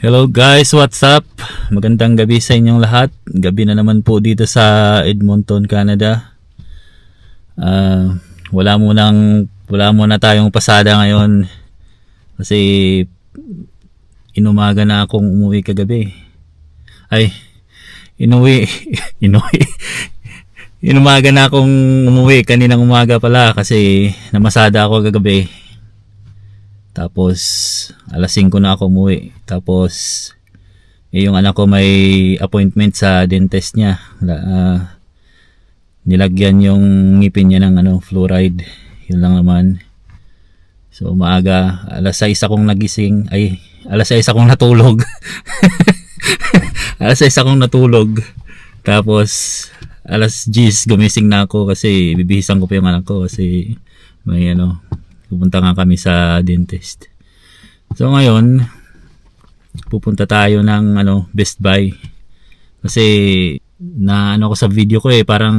Hello guys, what's up? Magandang gabi sa inyong lahat. Gabi na naman po dito sa Edmonton, Canada. Wala muna tayong pasada ngayon kasi inumaga na akong umuwi kagabi. Inumaga na akong umuwi kaninang umaga pala kasi namasada ako kagabi. Tapos alas 5 na ako umuwi. Tapos yung anak ko may appointment sa dentist niya. Nilagyan yung ngipin niya ng fluoride. Yun lang naman. So maaga, alas 6 akong nagising. Alas 6 akong natulog. Alas 6 akong natulog. Tapos alas 10 gumising na ako kasi bibihisan ko pa yung anak ko kasi may pupunta nga kami sa dentist. So ngayon pupunta tayo ng Best Buy kasi ko sa video ko parang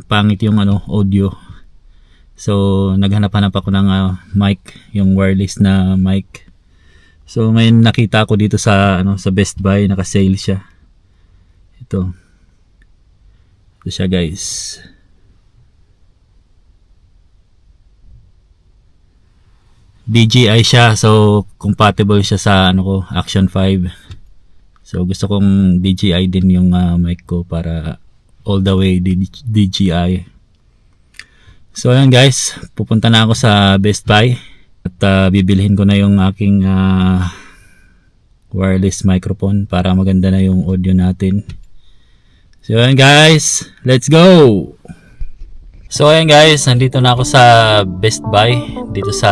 pangit yung audio. So naghanap-hanap ako ng mic, yung wireless na mic. So ngayon nakita ko dito sa sa Best Buy, naka-sale siya. Ito siya guys. DJI siya, so compatible siya sa Action 5. So gusto kong DJI din yung mic ko para all the way DJI. So ayan guys, pupunta na ako sa Best Buy at bibilhin ko na yung aking wireless microphone para maganda na yung audio natin. So ayan guys, let's go! So ayan guys, nandito na ako sa Best Buy dito sa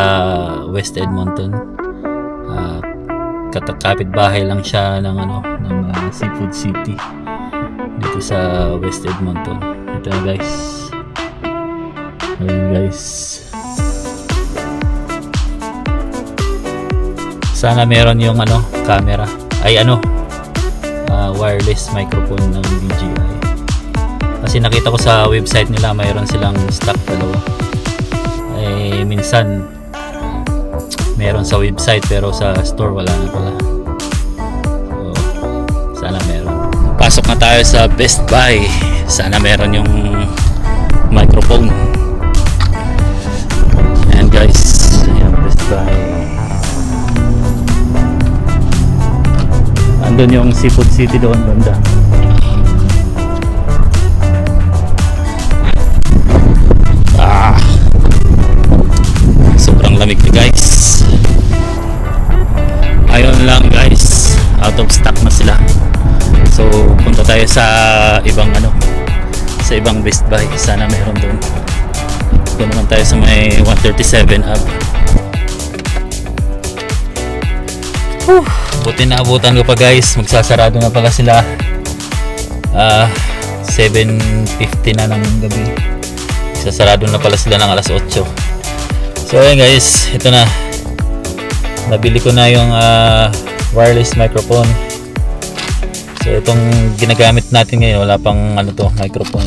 West Edmonton. Kapit bahay lang siya ng Seafood City dito sa West Edmonton. Ito na guys. Ayan guys. Sana meron yung camera. Wireless microphone ng DJI. Kasi nakita ko sa website nila mayroon silang stock dalawa. Minsan meron sa website pero sa store wala na pala. So, sana meron. Pasok na tayo sa Best Buy. Sana meron yung microphone. Ayan guys. Ayan, Best Buy. Andun yung Seafood City doon banda. Sobrang lamig na guys. Ayun lang guys, out of stock na sila. So punta tayo sa ibang sa ibang Best Buy. Sana meron doon. Doon naman tayo sa may 137 Ave. Buti na abutan ko pa guys. Magsasarado na pala sila 7:50 na ng gabi. Magsasarado na pala sila ng alas 8. So ayan guys, ito na. Nabili ko na yung wireless microphone. So itong ginagamit natin ngayon, wala pang microphone.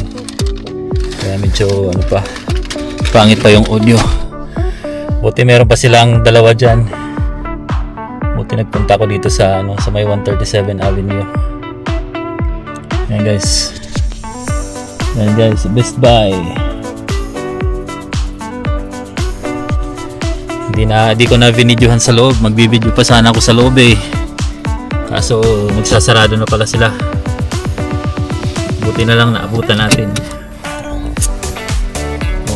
Kaya medyo pangit pa yung audio. Buti meron pa silang dalawa dyan. Buti nagpunta ko dito sa sa may 137 Avenue. Ayan guys. Ayan guys, Best Buy. Hindi ko na binidyohan sa loob. Magbibideo pa sana ako sa loob kaso magsasarado na pala sila. Buti na lang naabutan natin.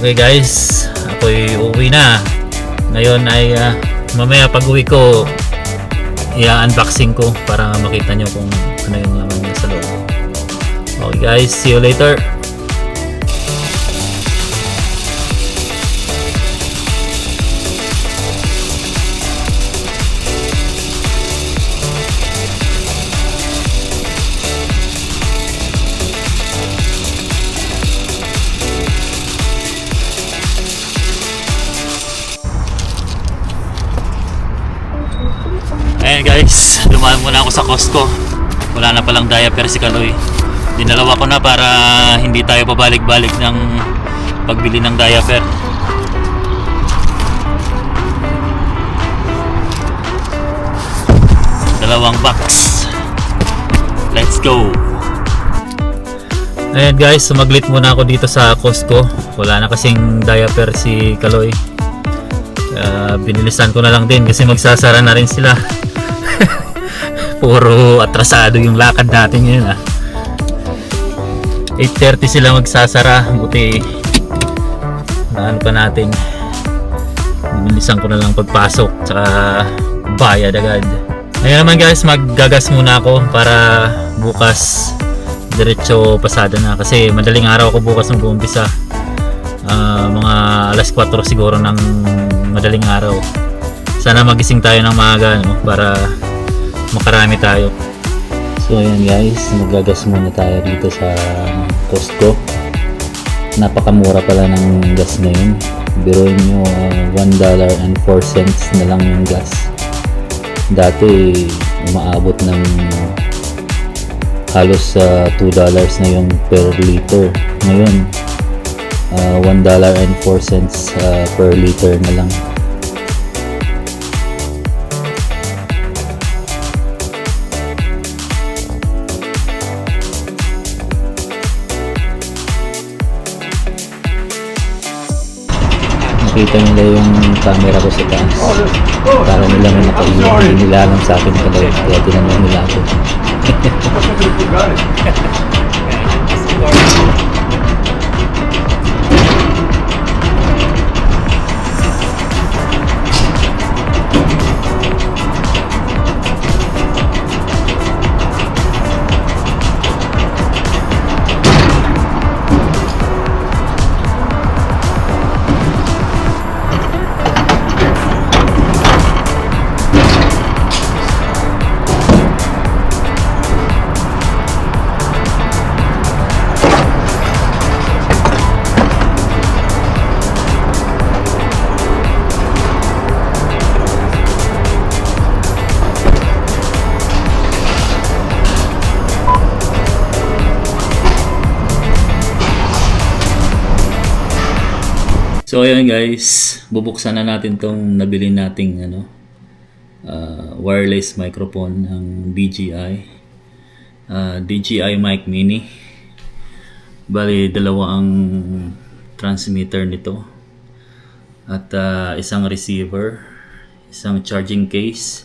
Okay guys, ako'y uuwi na. Ngayon ay mamaya pag uwi ko i-unboxing ko para makita nyo kung ano yung laman niya sa loob. Okay guys, see you later. Ayan guys, dumaan muna ako sa Costco. Wala na palang diaper si Kaloy. Dinalawa ko na para hindi tayo pabalik-balik ng pagbili ng diaper. Dalawang box. Let's go. Ayan guys, sumaglit muna ako dito sa Costco. Wala na kasing diaper si Kaloy. Binilisan ko na lang din kasi magsasara na rin sila. Puro atrasado yung lakad natin ngayon 8:30 sila magsasara. Buti naan pa natin. Binilisan ko na lang pagpasok tsaka bayad agad. Ngayon naman guys, maggagas muna ako para bukas diretso pasada na kasi madaling araw ako bukas ng umpisa. Mga alas 4 siguro ng madaling araw. Sana magising tayo ng maaga para makarami tayo. So ayan guys, maggagas muna tayo dito sa Costco. Napakamura pala ng gas ngayon. Biruin nyo, $1.04 na lang yung gas. Dati umaabot ng halos $2 na yung per liter. Ngayon $1.04 per liter na lang. Nakita nila yung camera ko sa taas. Para nila may nakaiyan. Hindi nila alam sa akin pala. Kaya tinanong nila ako. So ayun guys, bubuksan na natin tong nabili nating wireless microphone ng DJI. DJI Mic Mini. Bali dalawa ang transmitter nito. At isang receiver, isang charging case,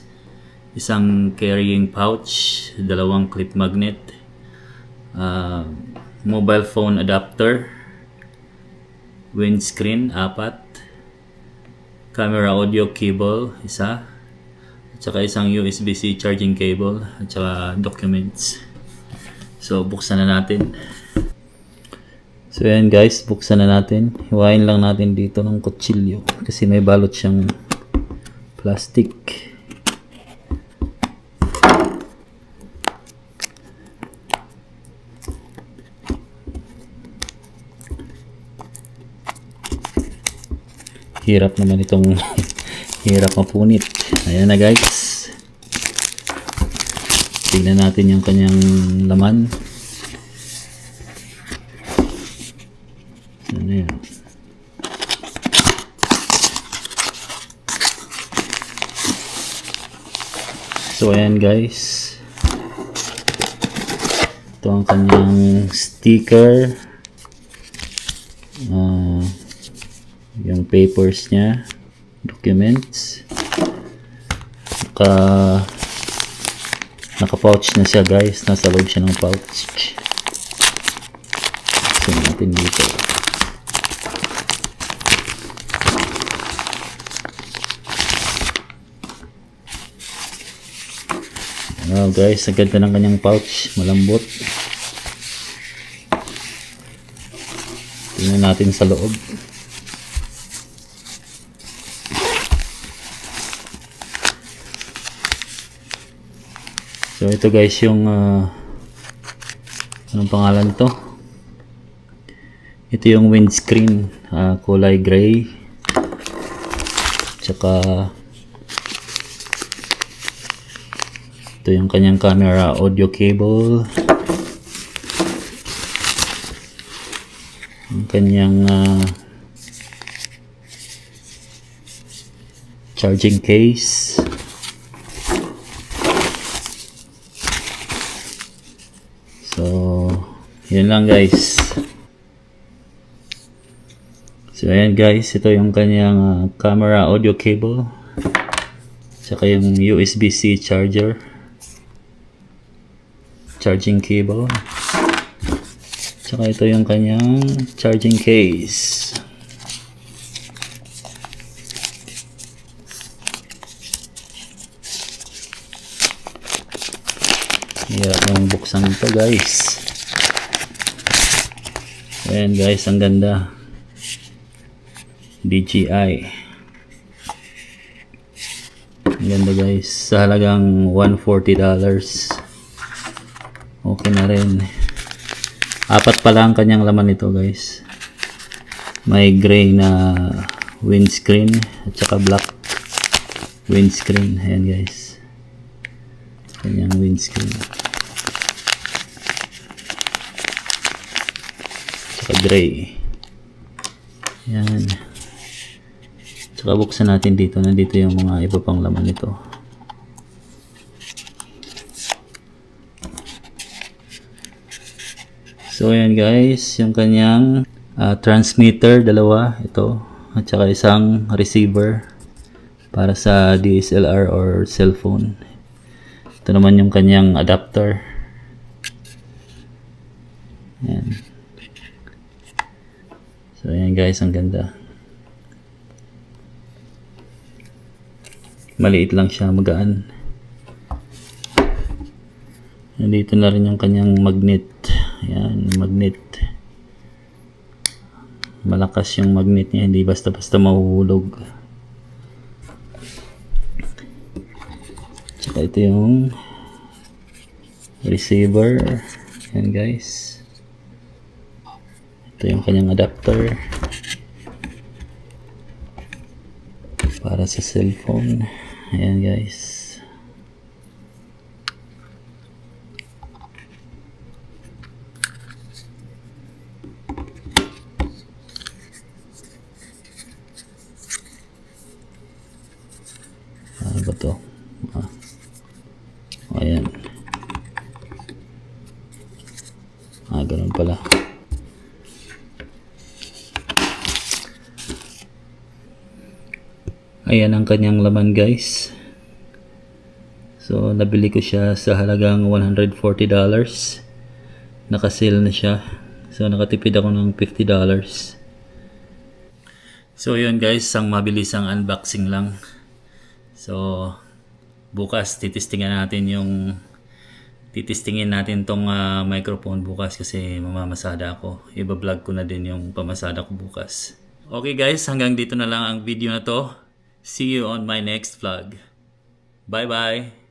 isang carrying pouch, dalawang clip magnet, mobile phone adapter, windscreen 4, camera audio cable 1, at saka isang USB-C charging cable, at saka documents. So buksan na natin. So ayan guys, buksan na natin. Hiwain lang natin dito ng kutsilyo kasi may balot siyang plastic. Hirap naman itong hirap mapunit. Ayan na guys. Tignan natin yung kanyang laman. Ano yan? So ayan guys. Ito ang kanyang sticker. Yung papers niya, documents, naka-pouch na siya guys, nasa loob siya ng pouch. So natin dito. Wow guys, ang ganda ng kanyang pouch, malambot. Tingnan natin sa loob. So ito guys yung anong pangalan to? Ito yung windscreen, kulay gray. Tsaka ito yung kanyang camera audio cable. Yung kanyang charging case. So, yun lang guys. So, ayan guys, ito yung kanyang camera audio cable. Tsaka yung USB-C charging cable. Tsaka ito yung kanyang charging case. Hirap nang buksan ito guys. Ayan guys, ang ganda. DJI. Ang ganda guys. Sa halagang $140. Okay na rin. Apat pala ang kanyang laman nito guys. May gray na windscreen at saka black windscreen. Ayan guys. Kanyang windscreen. Saka gray. Ayan. Saka buksan natin dito. Nandito yung mga iba pang laman nito. So ayan guys, yung kanyang transmitter, dalawa, ito, at saka isang receiver para sa DSLR or cellphone. Ito naman yung kanyang adapter. Ayan. So ayan guys, ang ganda. Maliit lang siya, magaan. Nandito na rin yung kanyang magnet. Ayan, magnet. Malakas yung magnet niya, hindi basta-basta mahuhulog. Tsaka ito yung receiver. Ayan guys. Ito yung kanyang adapter para sa cellphone. Ayan guys. Ano ba to? Ayan. Ganun pala. Ayan ang kanyang laman guys. So nabili ko siya sa halagang $140. Naka-sale na siya. So nakatipid ako ng $50. So yun guys, ang mabilisang unboxing lang. So bukas titistingin natin tong microphone bukas kasi mamamasada ako. Iba-vlog ko na din yung pamasada ko bukas. Okay guys, hanggang dito na lang ang video na to. See you on my next vlog. Bye bye!